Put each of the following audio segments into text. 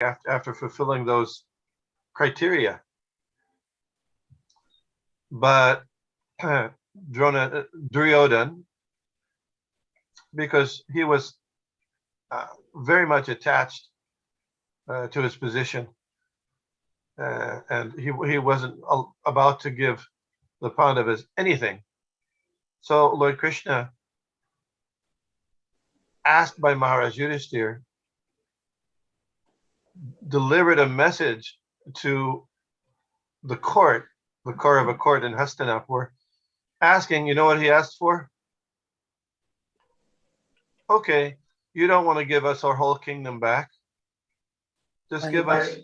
after fulfilling those criteria. But Duryodhan, because he was very much attached to his position, and he wasn't about to give the Pandavas anything. So Lord Krishna, asked by Maharaj Yudhishthir, delivered a message to the court, the Kaurava court in Hastinapur, asking, you know what he asked for? Okay, you don't want to give us our whole kingdom back. Just give us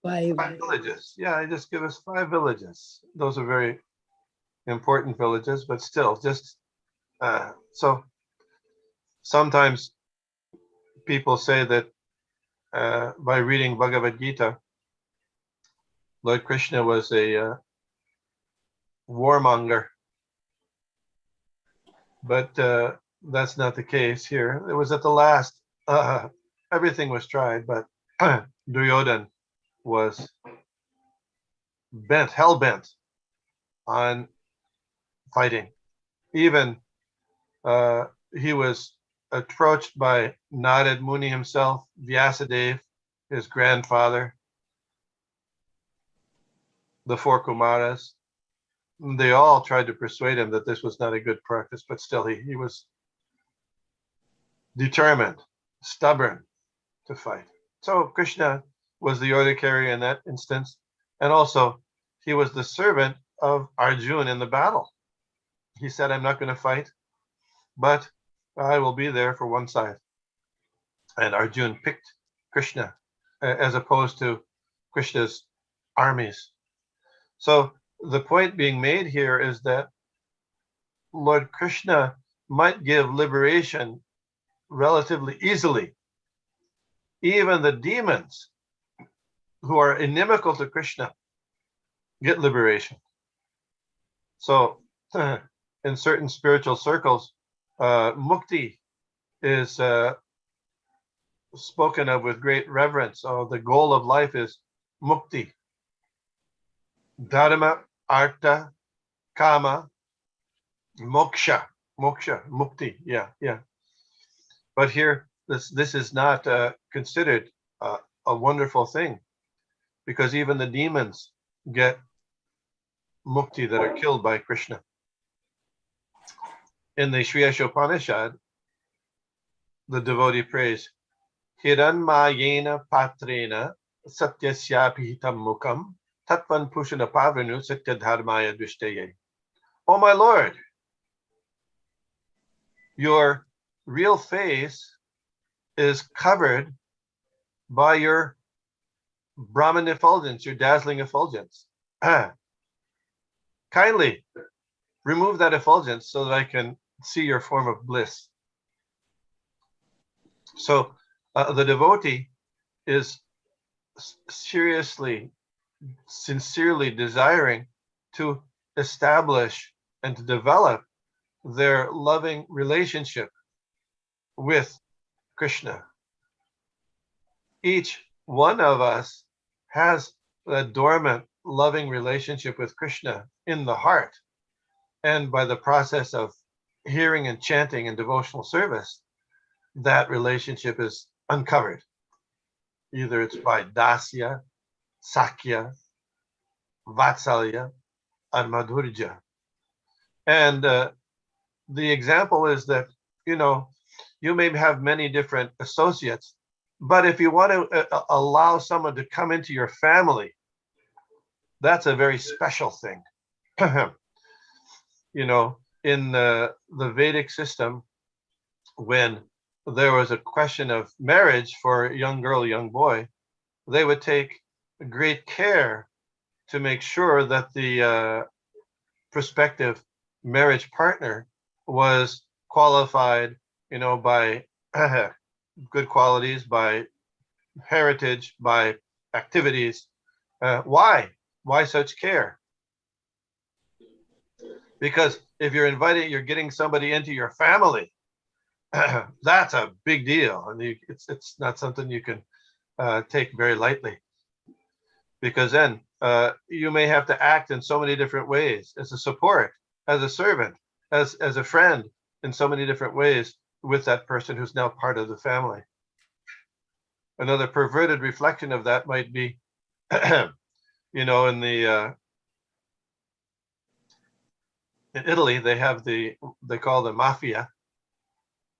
five villages. Yeah, just give us 5 villages. Those are very important villages, but still, just so sometimes people say that by reading Bhagavad Gita, Lord Krishna was a warmonger, but that's not the case here. It was at the last, everything was tried, but Duryodhan was hell-bent on fighting. Even he was approached by Narad Muni himself, Vyasadeva, his grandfather, the 4 Kumaras. They all tried to persuade him that this was not a good practice, but still he was determined, stubborn to fight. So Krishna was the order carrier in that instance, and also he was the servant of Arjuna in the battle. He said, I'm not going to fight, but I will be there for one side. And Arjuna picked Krishna as opposed to Krishna's armies. So the point being made here is that Lord Krishna might give liberation relatively easily. Even the demons who are inimical to Krishna get liberation. So in certain spiritual circles, mukti is spoken of with great reverence. So the goal of life is mukti. Dharma, artha, kama, moksha, mukti. Yeah. But here, this is not considered a wonderful thing, because even the demons get mukti that are killed by Krishna. In the Sri Ashopanishad, the devotee prays, Hiranmayena patrena satyasyapihitam mukam tatvan pushana pavranu satyadharmaya drishteye. Oh my Lord, your real face is covered by your Brahman effulgence, your dazzling effulgence. Kindly remove that effulgence so that I can see your form of bliss. So the devotee is seriously, sincerely desiring to establish and to develop their loving relationship with Krishna. Each one of us has a dormant, loving relationship with Krishna in the heart. And by the process of hearing and chanting and devotional service, that relationship is uncovered. Either it's by dasya, sakya, vatsalya, and madhurja. And the example is that, you may have many different associates, but if you want to allow someone to come into your family, that's a very special thing. In the Vedic system, when there was a question of marriage for a young girl, young boy, they would take great care to make sure that the prospective marriage partner was qualified, by good qualities, by heritage, by activities. Why? Why such care? Because if you're getting somebody into your family, that's a big deal, and it's not something you can take very lightly, because then you may have to act in so many different ways, as a support, as a servant, as a friend, in so many different ways with that person who's now part of the family. Another perverted reflection of that might be, you know, in Italy, they call the mafia.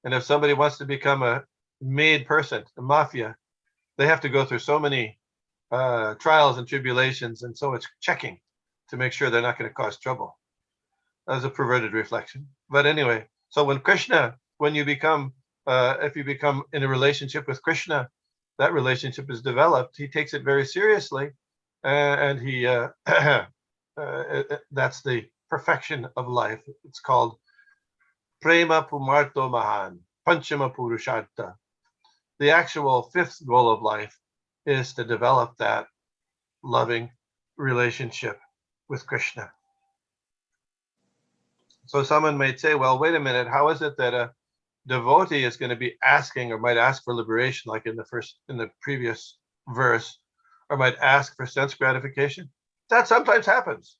And if somebody wants to become a made person, a mafia, they have to go through so many trials and tribulations and so much checking to make sure they're not going to cause trouble. That's a perverted reflection. But anyway, so when you become, if you become in a relationship with Krishna, that relationship is developed. He takes it very seriously, and he that's the perfection of life. It's called Prema Pumarto Mahan, Panchama Purushartha. The actual fifth goal of life is to develop that loving relationship with Krishna. So someone might say, well, wait a minute, how is it that a devotee is going to be asking, or might ask for liberation, like in the previous verse, or might ask for sense gratification? That sometimes happens.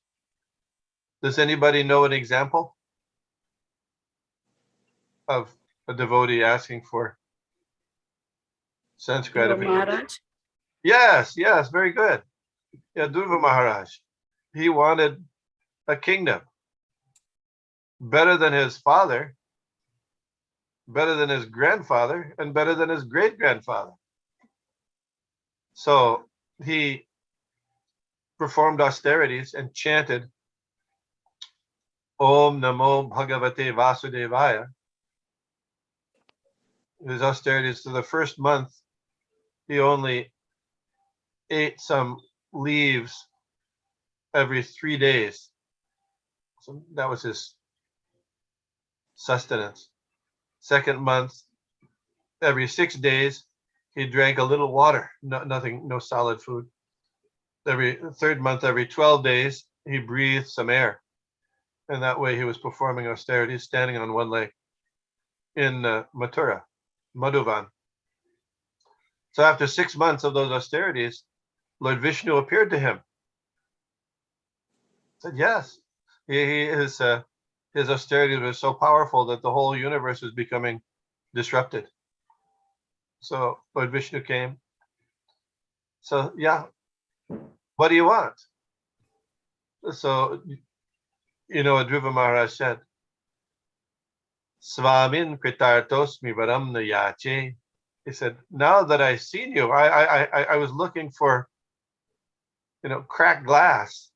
Does anybody know an example of a devotee asking for sense gratification? Maharaj. Yes, very good. Yeah, Dhruva Maharaj. He wanted a kingdom better than his father, better than his grandfather, and better than his great-grandfather. So he performed austerities and chanted Om Namo Bhagavate Vasudevaya. His austerities, for the first month, he only ate some leaves every 3 days. So that was his sustenance. Second month, every 6 days, he drank a little water, no solid food. Every third month, every 12 days, he breathed some air. And that way he was performing austerities, standing on one leg in Mathura, Madhuvan. So after 6 months of those austerities, Lord Vishnu appeared to him. Said yes. His austerities were so powerful that the whole universe was becoming disrupted. So Lord Vishnu came. So yeah, what do you want? So, you know what Dhruva Maharaj said? Svamin kritartosmi varam nayache. He said, now that I've seen you, I was looking for, cracked glass.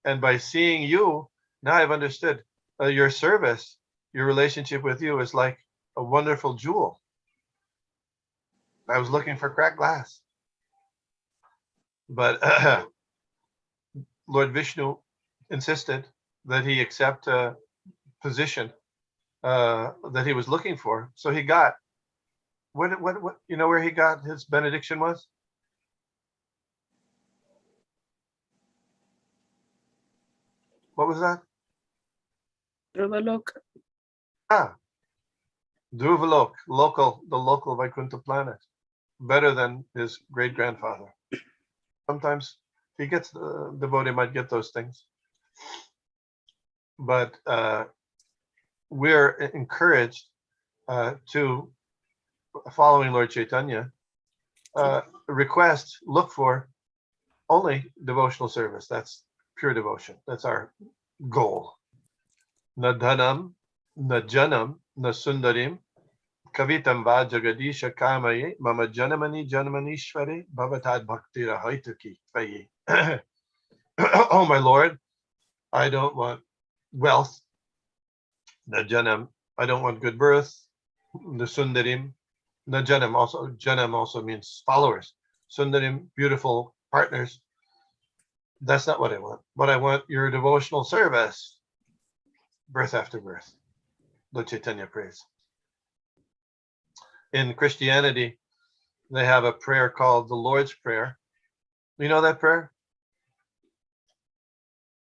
And by seeing you, now I've understood your service, your relationship with you is like a wonderful jewel. I was looking for cracked glass. But Lord Vishnu insisted that he accept a position that he was looking for. So he got, what you know where he got his benediction was? What was that? Dhruvalok. Dhruvalok, the local Vaikuntha planet, better than his great-grandfather. Sometimes he gets, the devotee might get those things. But we're encouraged to, following Lord Chaitanya, look for only devotional service. That's pure devotion. That's our goal. Na dhanam, na janam, na sundarim, kavitam va jagadisha kamaye, mama janamani janamanishvare, bhavatad bhaktira haituki tvaye. Oh my Lord, I don't want wealth. Na janam, I don't want good birth. The sundarim, na janam also means followers. Sundarim, beautiful partners. That's not what I want. But I want your devotional service, birth after birth. Lord Chaitanya prays. In Christianity, they have a prayer called the Lord's Prayer. You know that prayer?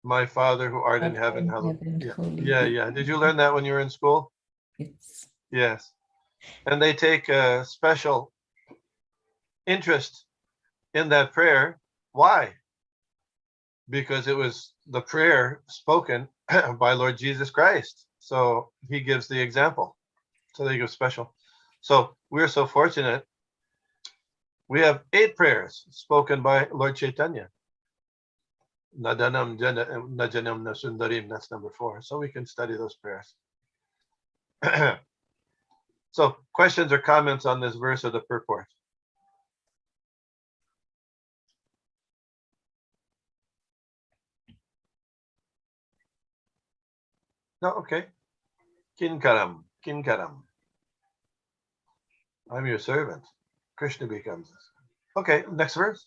My Father who art in heaven, hallowed. Yeah. Did you learn that when you were in school? Yes. Yes. And they take a special interest in that prayer. Why? Because it was the prayer spoken by Lord Jesus Christ. So he gives the example. So they give special. So we're so fortunate. We have 8 prayers spoken by Lord Chaitanya. Nadanam Najanam Nasundarim, that's number 4. So we can study those prayers. So questions or comments on this verse or the purport? No, okay. Kinkaram, Kinkaram. I'm your servant. Krishna becomes us. Okay, next verse.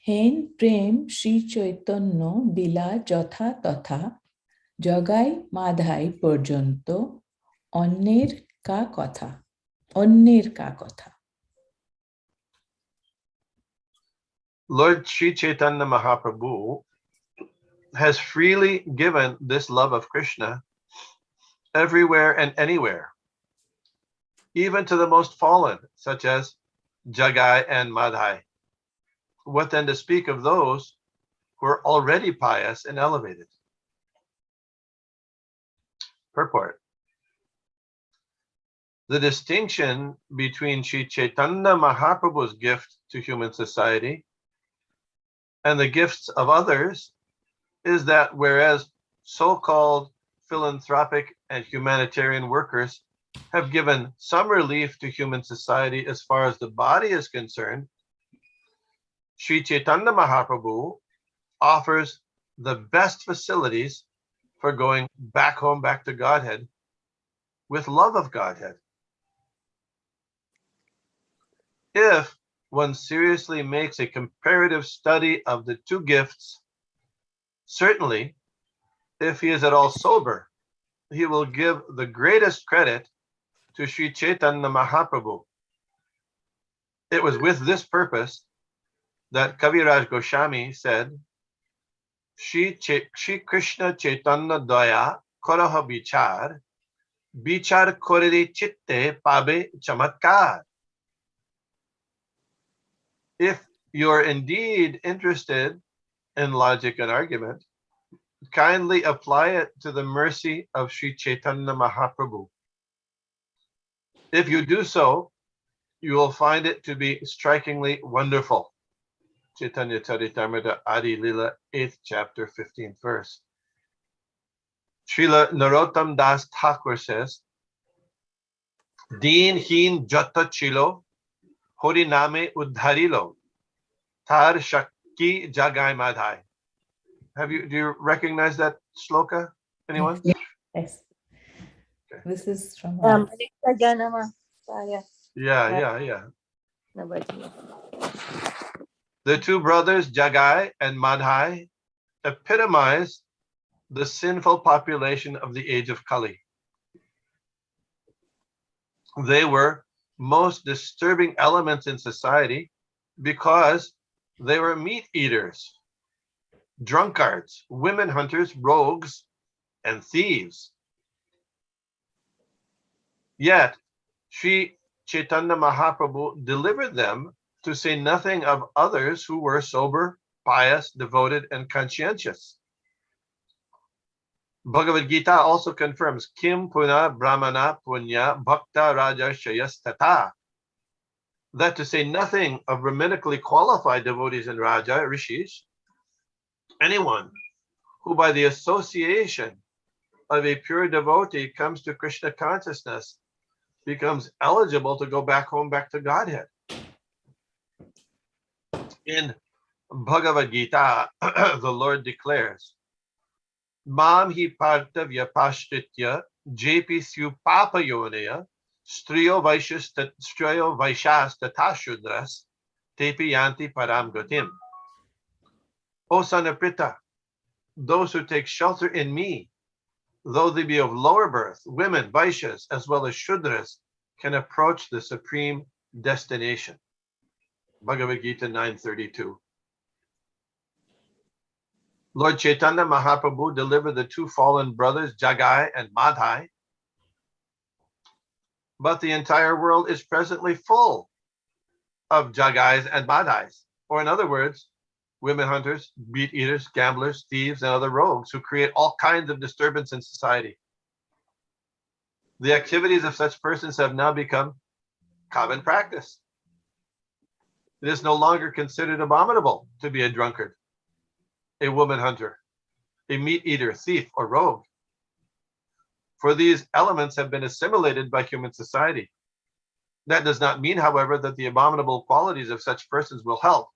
হেন প্রেম শ্রী চৈতন্য বিলা যথা তথা জগাই মাধাই পর্যন্ত অন্যের কা কথা Lord Sri Chaitanya Mahaprabhu has freely given this love of Krishna everywhere and anywhere, even to the most fallen, such as Jagai and Madhai. What then to speak of those who are already pious and elevated? Purport. The distinction between Sri Chaitanya Mahaprabhu's gift to human society and the gifts of others is that whereas so-called philanthropic and humanitarian workers have given some relief to human society as far as the body is concerned, Sri Chaitanya Mahaprabhu offers the best facilities for going back home, back to Godhead, with love of Godhead. If one seriously makes a comparative study of the 2 gifts, certainly, if he is at all sober, he will give the greatest credit to Sri Chaitanya Mahaprabhu. It was with this purpose that Kaviraj Goswami said, Shri Krishna Chaitanya Daya Karaha Bichar Korere Chitte Pabe Chamatkar. If you're indeed interested in logic and argument, kindly apply it to the mercy of Sri Chaitanya Mahaprabhu. If you do so, you will find it to be strikingly wonderful. Chaitanya Charitamrita Adi Lila, 8th chapter, 15th verse. Srila Narottam Das Thakur says, Deen heen jata chilo, Hori name uddharilo, Tar shakti jagai madhai. Do you recognize that shloka? Anyone? Yes. Okay. This is from Yeah. The 2 brothers, Jagai and Madhai, epitomize the sinful population of the age of Kali. They were most disturbing elements in society because they were meat eaters, drunkards, women hunters, rogues, and thieves. Yet, Sri Chaitanya Mahaprabhu delivered them, to say nothing of others who were sober, pious, devoted, and conscientious. Bhagavad Gita also confirms Kim Puna Brahmana Punya Bhakta Raja Shayastata, that to say nothing of brahmanically qualified devotees and Raja, Rishis, anyone who by the association of a pure devotee comes to Krishna consciousness becomes eligible to go back home, back to Godhead. In Bhagavad Gita, the Lord declares, Mam hi parta vyapashtitya jepsyu papa yonaya striyo vaishas tatashudras tepi yanti param gatim. O son of Pritha, those who take shelter in me, though they be of lower birth, women, Vaishyas, as well as Shudras, can approach the supreme destination. Bhagavad Gita 9:32. Lord Chaitanya Mahaprabhu delivered the 2 fallen brothers, Jagai and Madhai, But the entire world is presently full of jagais and madhais, or in other words, women hunters, meat eaters, gamblers, thieves, and other rogues who create all kinds of disturbance in society. The activities of such persons have now become common practice. It is no longer considered abominable to be a drunkard, a woman hunter, a meat eater, thief, or rogue. For these elements have been assimilated by human society. That does not mean, however, that the abominable qualities of such persons will help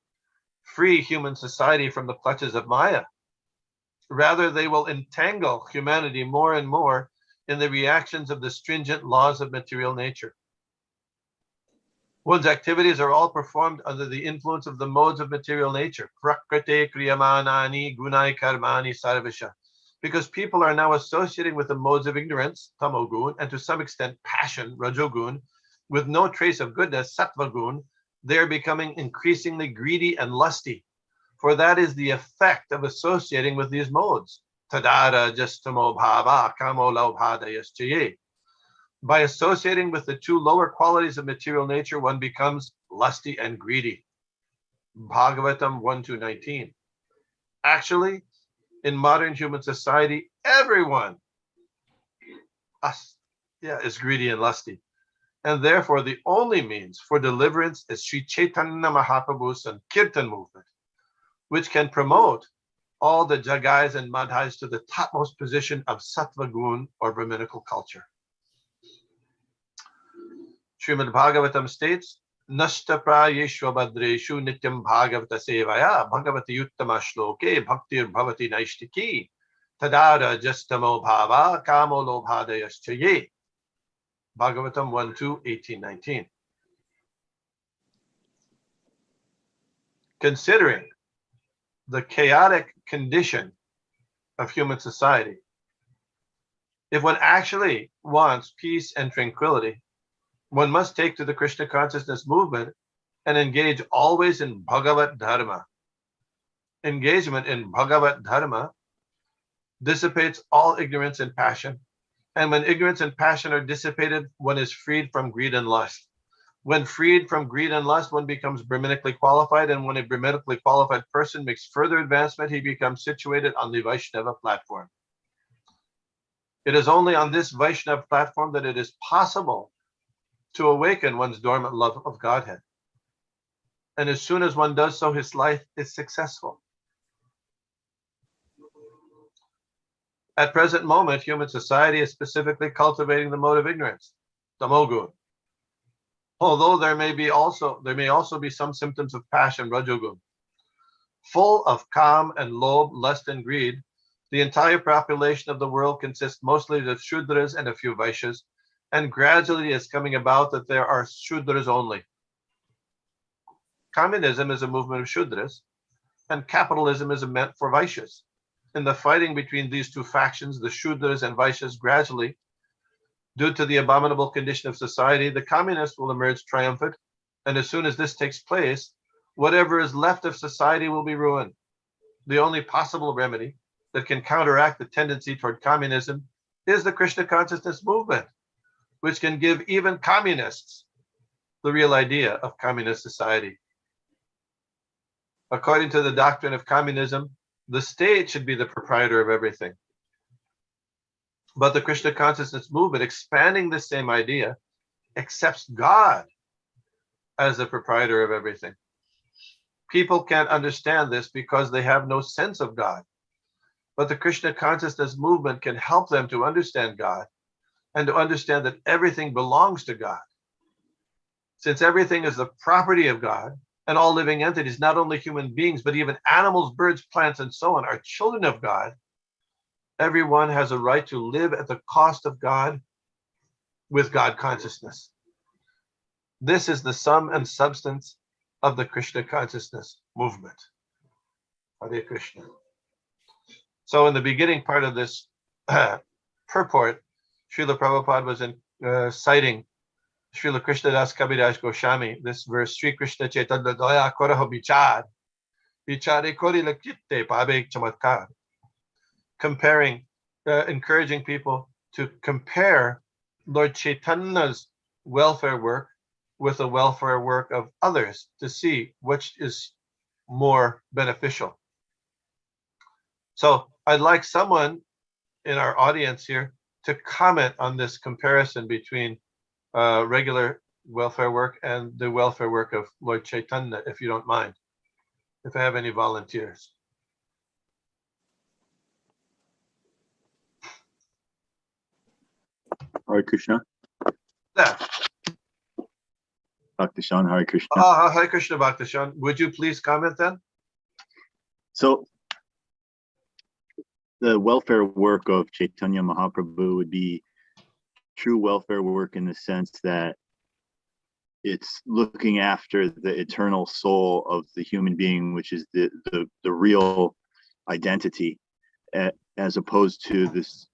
free human society from the clutches of Maya. Rather, they will entangle humanity more and more in the reactions of the stringent laws of material nature. One's activities are all performed under the influence of the modes of material nature, prakrite kriyamanani gunai karmani sarvasha, because people are now associating with the modes of ignorance, tamogun, and to some extent passion, rajogun, with no trace of goodness, sattvagun. They are becoming increasingly greedy and lusty, for that is the effect of associating with these modes. Tadara justamo bhava kamo laubhadayaschaye. By associating with the two lower qualities of material nature, one becomes lusty and greedy. Bhagavatam 1-19. Actually, in modern human society, everyone is greedy and lusty. And therefore, the only means for deliverance is Sri Chaitanya Mahaprabhu's Sankirtan movement, which can promote all the jagais and madhais to the topmost position of sattva gun or Brahminical culture. Srimad Bhagavatam states, Nashta prayeshva badreshu nityam bhagavata sevaya bhagavati uttama shloke bhaktir bhavati naishtiki tadara justamo bhava kamo lobhadayaschaye. Bhagavatam 1-18-19. Considering the chaotic condition of human society, if one actually wants peace and tranquility, one must take to the Krishna consciousness movement and engage always in Bhagavat Dharma. Engagement in Bhagavat Dharma dissipates all ignorance and passion. And when ignorance and passion are dissipated, one is freed from greed and lust. When freed from greed and lust, one becomes Brahminically qualified. And when a Brahminically qualified person makes further advancement, he becomes situated on the Vaishnava platform. It is only on this Vaishnava platform that it is possible to awaken one's dormant love of Godhead. And as soon as one does so, his life is successful. At present moment, human society is specifically cultivating the mode of ignorance, tamogun. Although there may also be some symptoms of passion, rajogun. Full of kam and lob, lust and greed, the entire population of the world consists mostly of Shudras and a few Vaishyas, and gradually is coming about that there are Shudras only. Communism is a movement of Shudras, and capitalism is meant for Vaishyas. In the fighting between these two factions, the Shudras and Vaishyas, gradually, due to the abominable condition of society, the communists will emerge triumphant, and as soon as this takes place, whatever is left of society will be ruined. The only possible remedy that can counteract the tendency toward communism is the Krishna consciousness movement, which can give even communists the real idea of communist society. According to the doctrine of communism, the state should be the proprietor of everything. But the Krishna consciousness movement, expanding the same idea, accepts God as the proprietor of everything. People can't understand this because they have no sense of God. But the Krishna consciousness movement can help them to understand God and to understand that everything belongs to God. Since everything is the property of God, and all living entities, not only human beings, but even animals, birds, plants, and so on, are children of God, everyone has a right to live at the cost of God with God consciousness. This is the sum and substance of the Krishna consciousness movement. Hare Krishna. So in the beginning part of this purport, Srila Prabhupada was citing Srila Krishnadas Kaviraj Goswami, this verse, Sri Krishna Chaitanya Daya Koraho Bichar, Bichare Kori Lakitte Pabek Chamatkar, comparing, encouraging people to compare Lord Chaitanya's welfare work with the welfare work of others to see which is more beneficial. So I'd like someone in our audience here to comment on this comparison between regular welfare work and the welfare work of Lord Chaitanya, if you don't mind, if I have any volunteers. Hare Krishna. Yeah. Bhakti Shan, Hare Krishna. Hare Krishna, Bhakti Shan. Would you please comment then? So the welfare work of Chaitanya Mahaprabhu would be true welfare work in the sense that it's looking after the eternal soul of the human being, which is the real identity, as opposed to this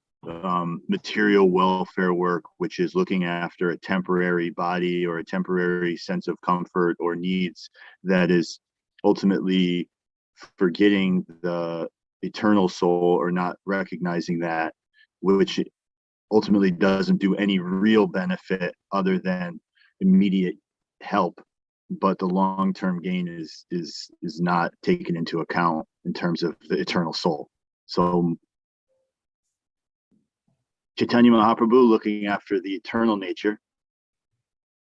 material welfare work, which is looking after a temporary body or a temporary sense of comfort or needs that is ultimately forgetting the eternal soul or not recognizing that, which ultimately doesn't do any real benefit other than immediate help, but the long-term gain is not taken into account in terms of the eternal soul. So Chaitanya Mahaprabhu looking after the eternal nature,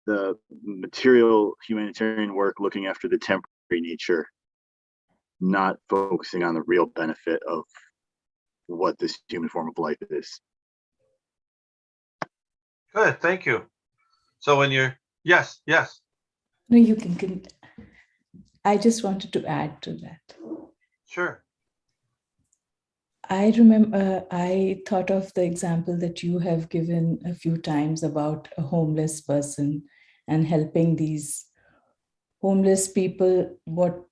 the material humanitarian work looking after the temporary nature, not focusing on the real benefit of what this human form of life is. Good, thank you. So when you're, yes. No, you can. I just wanted to add to that. Sure. I remember, I thought of the example that you have given a few times about a homeless person and helping these homeless people. What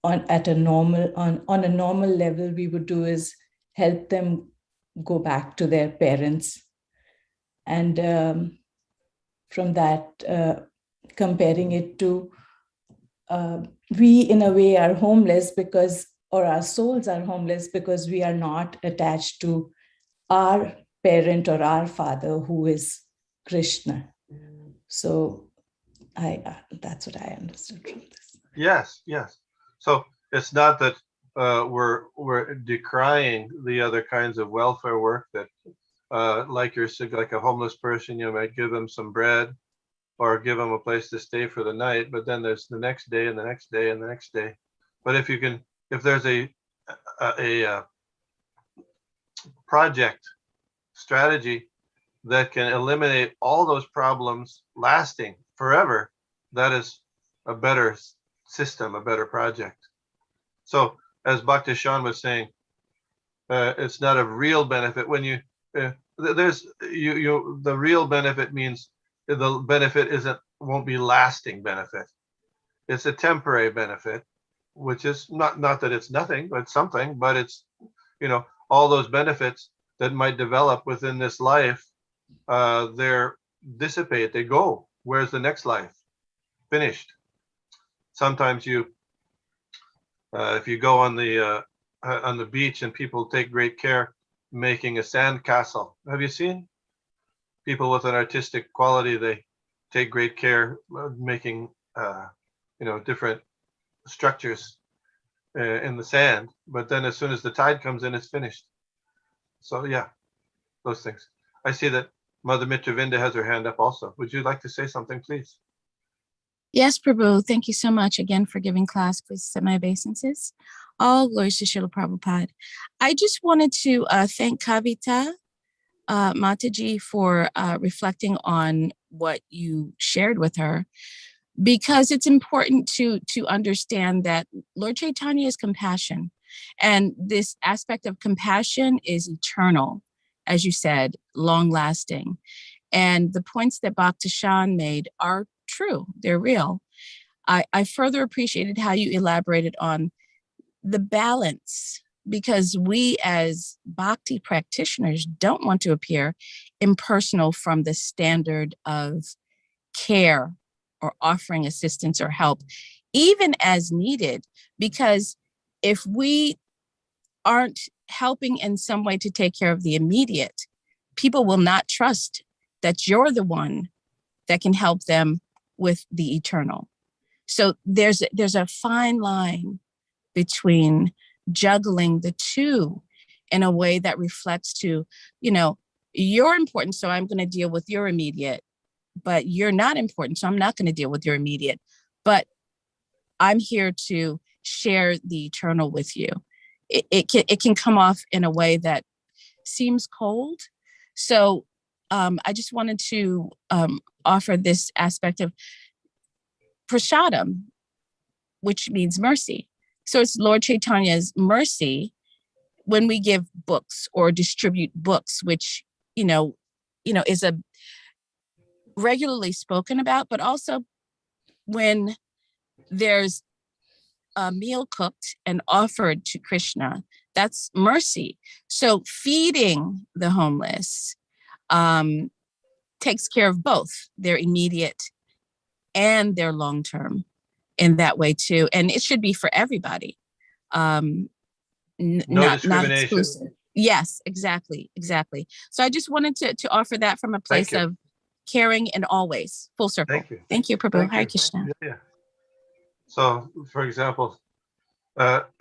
on a normal level we would do is help them go back to their parents. And from that, comparing it to we in a way are homeless because, or our souls are homeless because we are not attached to our parent or our father who is Krishna. So that's what I understood from this. Yes. So it's not that we're decrying the other kinds of welfare work that like a homeless person, you might give them some bread or give them a place to stay for the night, but then there's the next day and the next day and the next day. But if there's a project strategy that can eliminate all those problems lasting forever, that is a better system, a better project. So as Bhakti Shan was saying, it's not a real benefit when you the real benefit means the benefit won't be lasting benefit. It's a temporary benefit, which is not that it's nothing, but something, but it's, all those benefits that might develop within this life, they're dissipate, they go. Where's the next life? Finished. Sometimes if you go on the beach and people take great care making a sand castle. Have you seen? People with an artistic quality, they take great care making, different structures in the sand. But then as soon as the tide comes in, it's finished. So yeah, those things. I see that Mother Mitravinda has her hand up also. Would you like to say something, please? Yes, Prabhu. Thank you so much again for giving class. Please accept my obeisances. All glories to Srila Prabhupada. I just wanted to thank Kavita Mataji for reflecting on what you shared with her, because it's important to understand that Lord Chaitanya is compassion, and this aspect of compassion is eternal, as you said, long-lasting. And the points that Bhakti Shan made are true, they're real. I further appreciated how you elaborated on the balance, because we as bhakti practitioners don't want to appear impersonal from the standard of care or offering assistance or help, even as needed, because if we aren't helping in some way to take care of the immediate, people will not trust that you're the one that can help them with the eternal. So there's a fine line between juggling the two in a way that reflects to, you're important, so I'm going to deal with your immediate, but you're not important, so I'm not going to deal with your immediate, but I'm here to share the eternal with you. It can come off in a way that seems cold. So I just wanted to offer this aspect of prasadam, which means mercy. So it's Lord Chaitanya's mercy when we give books or distribute books, which, is a regularly spoken about, but also when there's a meal cooked and offered to Krishna, that's mercy. So feeding the homeless takes care of both their immediate and their long-term in that way too. And it should be for everybody. No not discrimination. exclusive. Yes, exactly. So I just wanted to offer that from a place of caring and always full circle. Thank you, Prabhu. Hare Krishna. Yeah. So, for example, one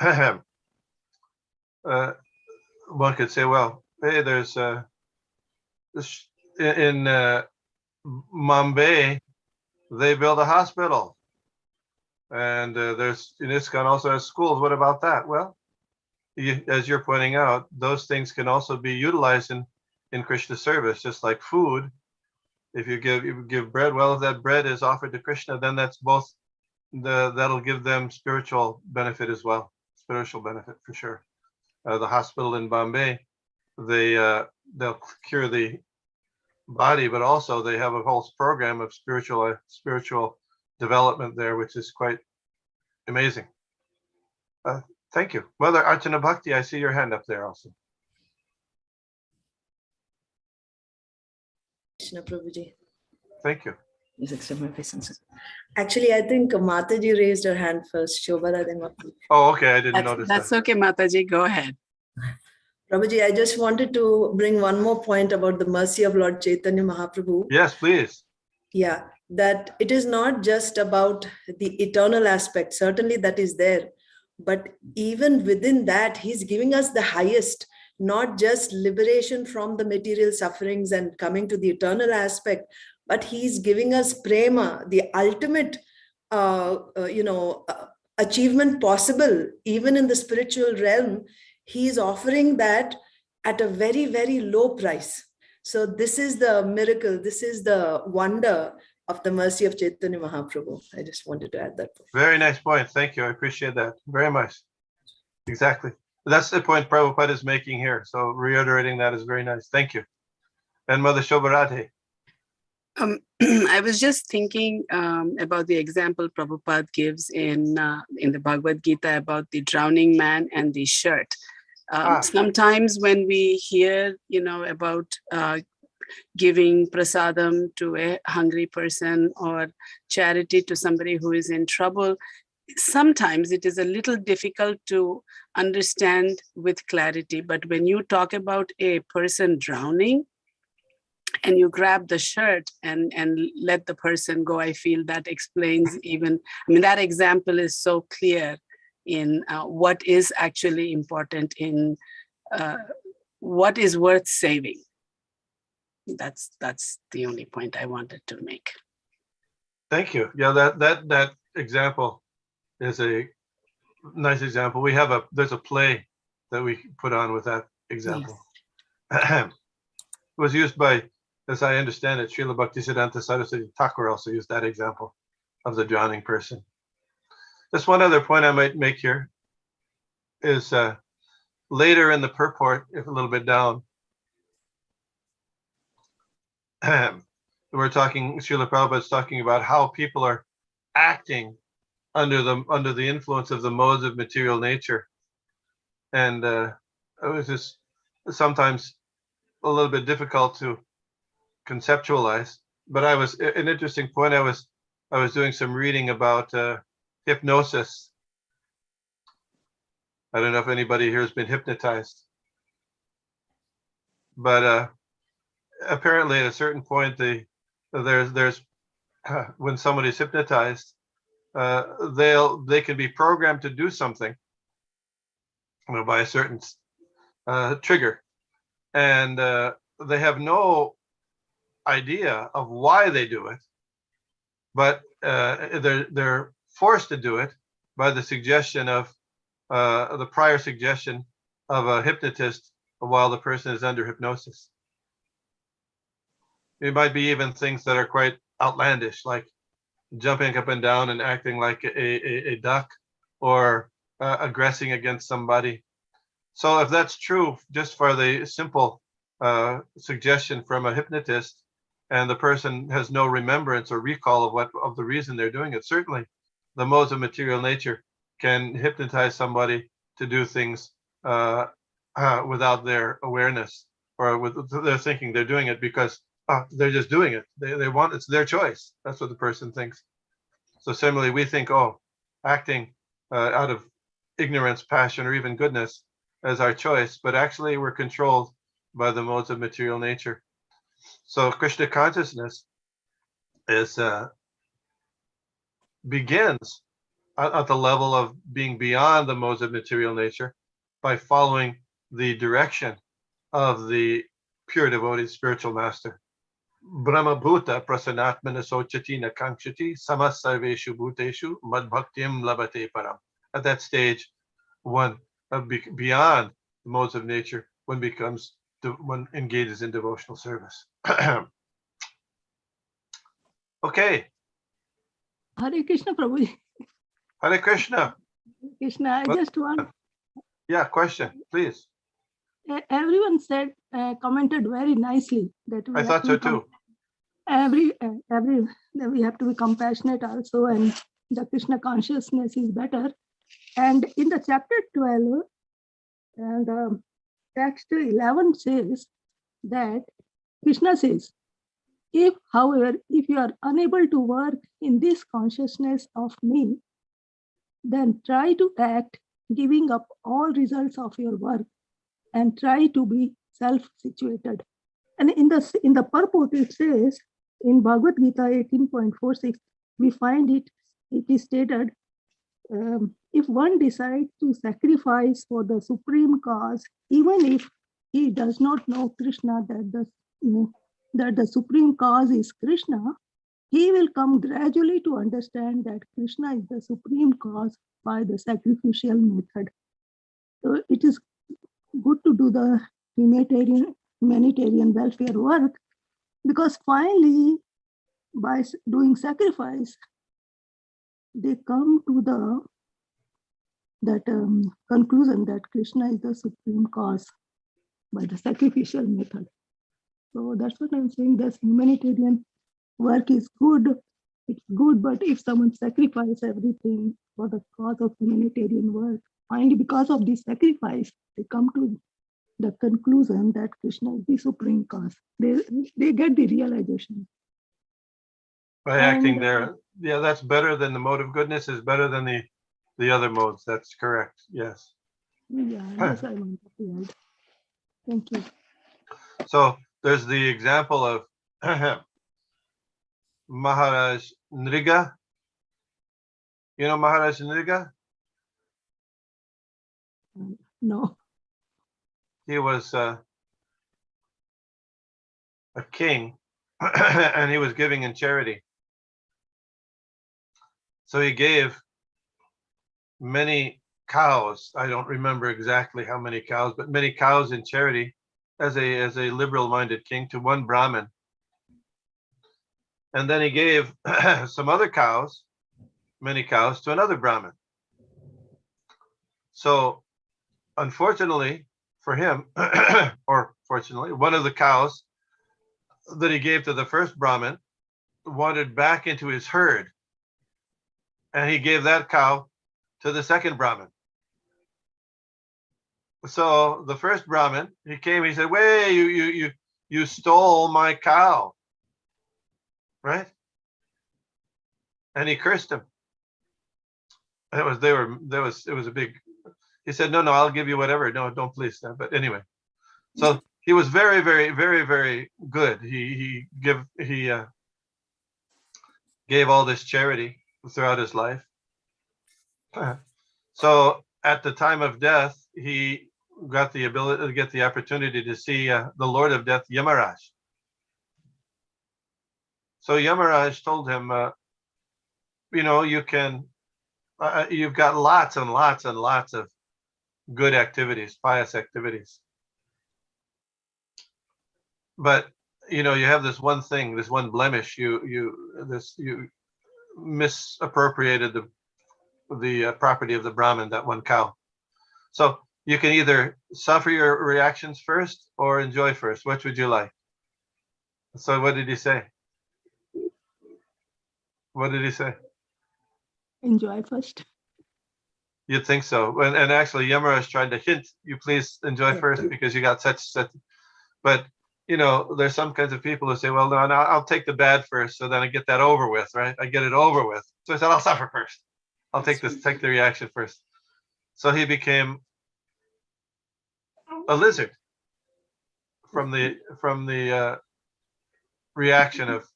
could say, well, hey, there's in Mumbai, they build a hospital, and there's ISKCON also has schools. What about that? Well, as you're pointing out, those things can also be utilized in Krishna service, just like food. If you give bread, well, if that bread is offered to Krishna, then that's both that'll give them spiritual benefit as well, spiritual benefit for sure. The hospital in Bombay, they'll cure the body, but also they have a whole program of spiritual development there, which is quite amazing. Thank you. Mother Archana Bhakti, I see your hand up there also. Krishna Prabhuji. Thank you. Actually, I think Mataji raised her hand first. Shobhara, then Mataji. Oh, okay. I didn't notice that. That's okay, Mataji. Go ahead. Prabhuji, I just wanted to bring one more point about the mercy of Lord Chaitanya Mahaprabhu. Yes, please. Yeah, that it is not just about the eternal aspect. Certainly that is there. But even within that, he's giving us the highest, not just liberation from the material sufferings and coming to the eternal aspect, but he's giving us prema, the ultimate, achievement possible, even in the spiritual realm. He's offering that at a very, very low price. So this is the miracle. This is the wonder of the mercy of Chaitanya Mahaprabhu. I just wanted to add that. Very nice point. Thank you. I appreciate that very much. Exactly. That's the point Prabhupada is making here. So reiterating that is very nice. Thank you. And Mother Shobharati. I was just thinking about the example Prabhupada gives in the Bhagavad Gita about the drowning man and the shirt. Sometimes when we hear, about giving prasadam to a hungry person or charity to somebody who is in trouble, sometimes it is a little difficult to understand with clarity. But when you talk about a person drowning and you grab the shirt and let the person go, I feel that explains that example is so clear in what is actually important, in what is worth saving. That's the only point I wanted to make. Thank you. Yeah, that example is a nice example. There's a play that we put on with that example. Yes. It was used by, as I understand it, Srila Bhaktisiddhanta Saraswati Thakur also used that example of the drowning person. Just one other point I might make here is later in the purport, if a little bit down, Srila Prabhupada's talking about how people are acting under the influence of the modes of material nature. And it was just sometimes a little bit difficult to conceptualize. But an interesting point, I was doing some reading about hypnosis. I don't know if anybody here has been hypnotized, but apparently at a certain point, there's when somebody's hypnotized, they can be programmed to do something, by a certain trigger, and they have no idea of why they do it, but they're forced to do it by the suggestion of the prior suggestion of a hypnotist while the person is under hypnosis. It might be even things that are quite outlandish, like jumping up and down and acting like a duck, or aggressing against somebody. So if that's true, just for the simple suggestion from a hypnotist, and the person has no remembrance or recall of the reason they're doing it, certainly the modes of material nature can hypnotize somebody to do things without their awareness, or with their thinking they're doing it because they're just doing it. They want, it's their choice. That's what the person thinks. So similarly, we think, acting out of ignorance, passion, or even goodness as our choice, but actually we're controlled by the modes of material nature. So Krishna consciousness begins at the level of being beyond the modes of material nature by following the direction of the pure devotee spiritual master. Brahma Bhuta Prasanatmana Sochati Nakangshati Samasarveshu Bhuteshu Madbhaktim Labate Param. At that stage, one beyond the modes of nature, one engages in devotional service. Okay. Hare Krishna, Prabhu. Hare Krishna. Krishna, I just want. Yeah, question, please. Everyone said, commented very nicely that I thought so too. We have to be compassionate also, and the Krishna consciousness is better. And in the chapter 12, and text 11 says that Krishna says, however, if you are unable to work in this consciousness of me, then try to act giving up all results of your work and try to be self-situated. And in the purport, it says in Bhagavad Gita 18.46, we find it is stated, if one decides to sacrifice for the supreme cause, even if he does not know Krishna, that the supreme cause is Krishna, he will come gradually to understand that Krishna is the supreme cause by the sacrificial method. So it is good to do the humanitarian welfare work, because finally, by doing sacrifice, they come to that conclusion that Krishna is the supreme cause by the sacrificial method. So that's what I'm saying. This humanitarian work is good. It's good, but if someone sacrifices everything for the cause of humanitarian work, finally, because of this sacrifice, they come to the conclusion that Krishna is the supreme cause. They get the realization. By acting there, yeah, that's better than the mode of goodness, is better than the other modes. That's correct. Yes. Yeah, that's I want to add. Thank you. So there's the example of Maharaj Nriga. You know Maharaj Nriga? No. He was a king, and he was giving in charity. So he gave many cows. I don't remember exactly how many cows, but many cows in charity as a liberal-minded king to one Brahmin. And then he gave some other cows, many cows, to another Brahmin. So unfortunately for him, or fortunately, one of the cows that he gave to the first Brahmin wandered back into his herd, and he gave that cow to the second Brahmin. So the first Brahmin, he came, he said, "Wait, you stole my cow," right? And he cursed him. It was a big. He said, "No, I'll give you whatever. No, don't please." But anyway, so he was very, very, very, very good. He gave all this charity throughout his life. So at the time of death, he got the ability to get the opportunity to see the Lord of Death, Yamaraj. So Yamaraj told him, you can, you've got lots and lots and lots of good activities, pious activities. But you have this one thing, this one blemish. You misappropriated the property of the Brahmin, that one cow. So you can either suffer your reactions first or enjoy first. Which would you like? So what did he say? What did he say? Enjoy first. You'd think so. And actually, Yamaraj tried to hint, you please enjoy first because you got such. But there's some kinds of people who say, well, no, I'll take the bad first, so then I get that over with, right? I get it over with. So I said, I'll suffer first. I'll take the reaction first. So he became a lizard from the reaction of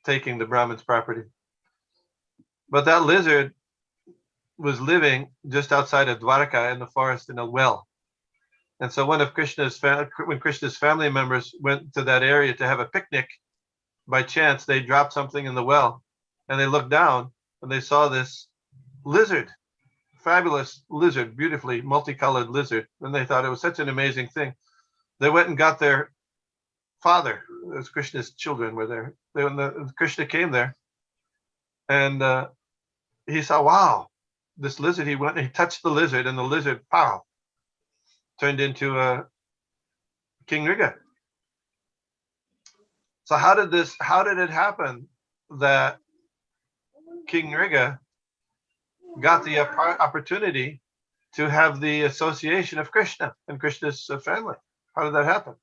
taking the Brahmin's property. But that lizard was living just outside of Dwarka in the forest in a well. And so when Krishna's family members went to that area to have a picnic, by chance they dropped something in the well, and they looked down and they saw this lizard, fabulous lizard, beautifully multicolored lizard, and they thought it was such an amazing thing. They went and got their father. It was Krishna's children were there. Krishna came there, and he saw, wow, this lizard. He went and he touched the lizard, and the lizard, pow, turned into King Riga. So how did it happen that King Riga got the opportunity to have the association of Krishna and Krishna's family? How did that happen?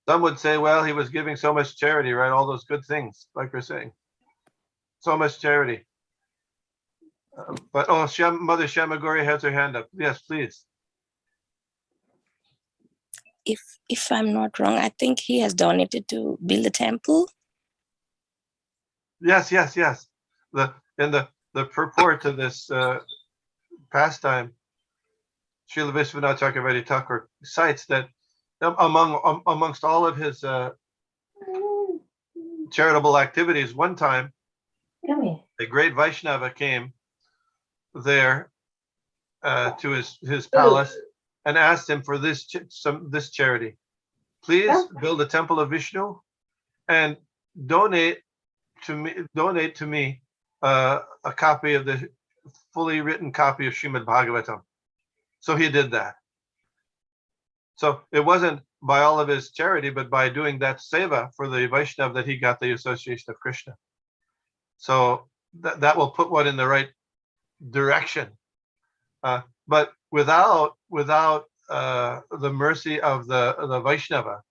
Some would say, well, he was giving so much charity, right? All those good things, like we're saying. So much charity. But Mother Shamagori has her hand up. Yes, please. If I'm not wrong, I think he has donated to build a temple. Yes. The purport to this pastime, Srila Vishnugada Chakravarti Thakur cites that amongst all of his charitable activities, one time a great Vaishnava came there to his palace and asked him for this charity. Please build a temple of Vishnu and donate to me a copy of the fully written copy of Srimad Bhagavatam. So he did that. So it wasn't by all of his charity, but by doing that seva for the Vaishnava that he got the association of Krishna. So that will put one in the right direction. But without the mercy of the Vaishnava,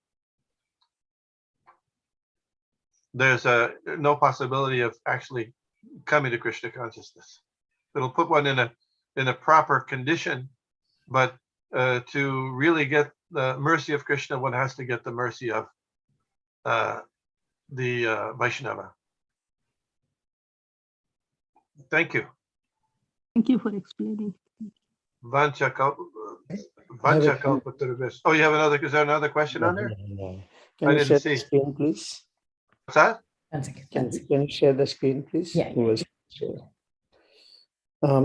there's no possibility of actually coming to Krishna consciousness. It'll put one in a proper condition, but to really get the mercy of Krishna, one has to get the mercy of the Vaishnava. Thank you. Thank you for explaining. Oh, you have another? Is there another question on there? Can I you didn't share see. the screen, please? What's that? Can you share the screen, please? Yeah.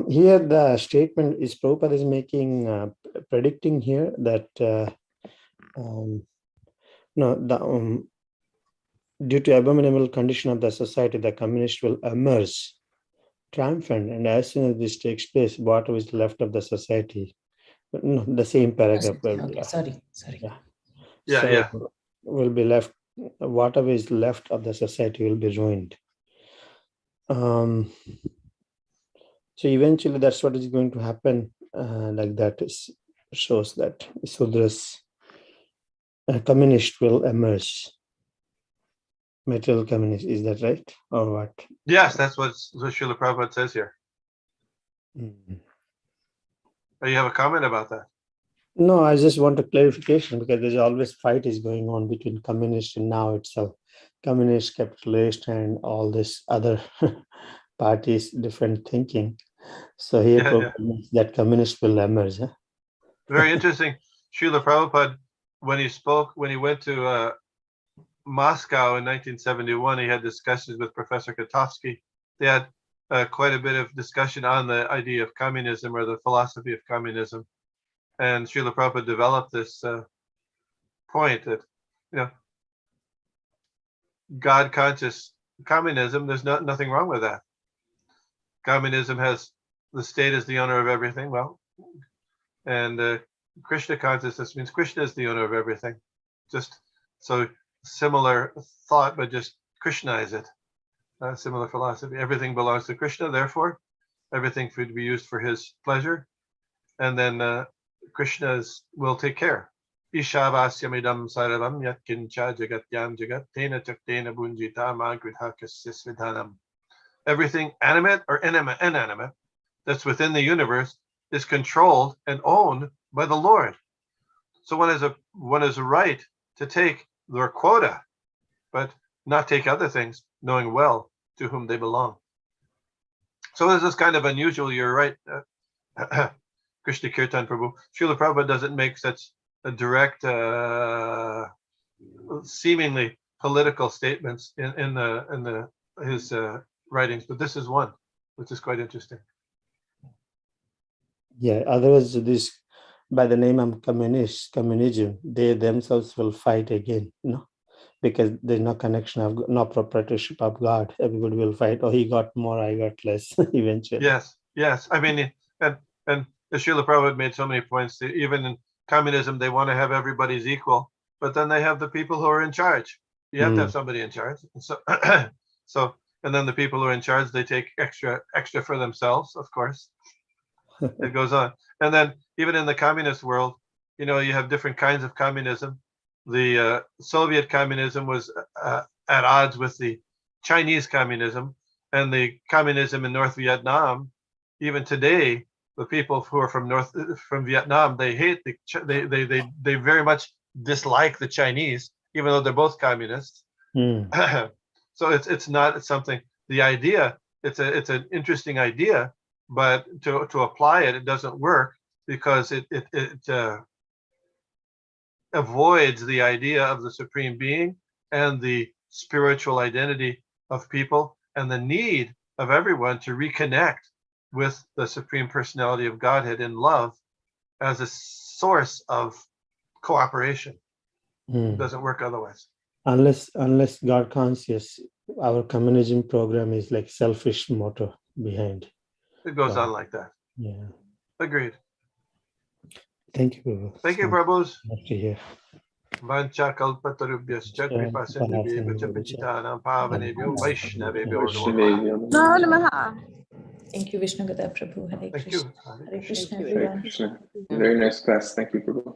Here the statement is Prabhupada is making, predicting here that due to abominable condition of the society, the communist will emerge triumphant, and as soon as this takes place, whatever is left of the society, no, the same paragraph. Okay, sorry. Yeah. Will be left. Whatever is left of the society will be ruined. So eventually, that's what is going to happen. Like that shows that Sudras, communist will emerge. Material communist, is that right, or what? Yes, that's what Srila Prabhupada says here. Mm. You have a comment about that? No, I just want a clarification because there's always fight is going on between communist and now itself, communist, capitalist, and all this other parties, different thinking. So here Yeah. that communist will emerge. Huh? Very interesting. Srila Prabhupada, when he went to Moscow in 1971, he had discussions with Professor Katofsky. They had quite a bit of discussion on the idea of communism or the philosophy of communism. And Srila Prabhupada developed this point that, God conscious communism, there's nothing wrong with that. Communism has the state as the owner of everything. Well, and Krishna consciousness means Krishna is the owner of everything. Just so similar thought, but just Krishnaize it. Similar philosophy. Everything belongs to Krishna, therefore, everything should be used for his pleasure. And then Krishna will take care. Ishavasyamidam saravam yatkincha jagatyam jagat tena chaktena bunjita magridha kasyasvidhanam. Everything animate or inanimate that's within the universe is controlled and owned by the Lord. So one has a right to take their quota, but not take other things, knowing well to whom they belong. So this is kind of unusual. You're right, Krishna Kirtan Prabhu. Srila Prabhupada doesn't make such a direct, seemingly political statements in his writings, but this is one which is quite interesting. Yeah, otherwise this by the name of communism, they themselves will fight again, because there's no connection of no proprietorship of God. Everybody will fight. Oh, he got more, I got less. Eventually. Yes. I mean, and Srila Prabhupada made so many points. Even in communism, they want to have everybody's equal, but then they have the people who are in charge. You have to have somebody in charge. And so, and then the people who are in charge, they take extra for themselves, of course. It goes on. And then even in the communist world, you have different kinds of communism. The Soviet communism was at odds with the Chinese communism, and the communism in North Vietnam. Even today, the people who are from Vietnam, they hate they very much dislike the Chinese, even though they're both communists. So it's something. The idea, it's an interesting idea, but to apply it doesn't work because it avoids the idea of the Supreme Being and the spiritual identity of people and the need of everyone to reconnect with the Supreme Personality of Godhead in love as a source of cooperation. It doesn't work otherwise. Unless God conscious, our communism program is like selfish motto behind. It goes on like that. Yeah. Agreed. Thank you, Prabhu. Thank you, Prabhus. Nice to hear. Vancha kalpatarubhyascha kripa sindhubhyo patitanam pavanebhyo vaishnavebhyo namaha. Thank you, Vishnugada Prabhu. Hare Thank Krishna. you. Hare Krishna, Hare everyone. Krishna. Very nice class. Thank you, Prabhu.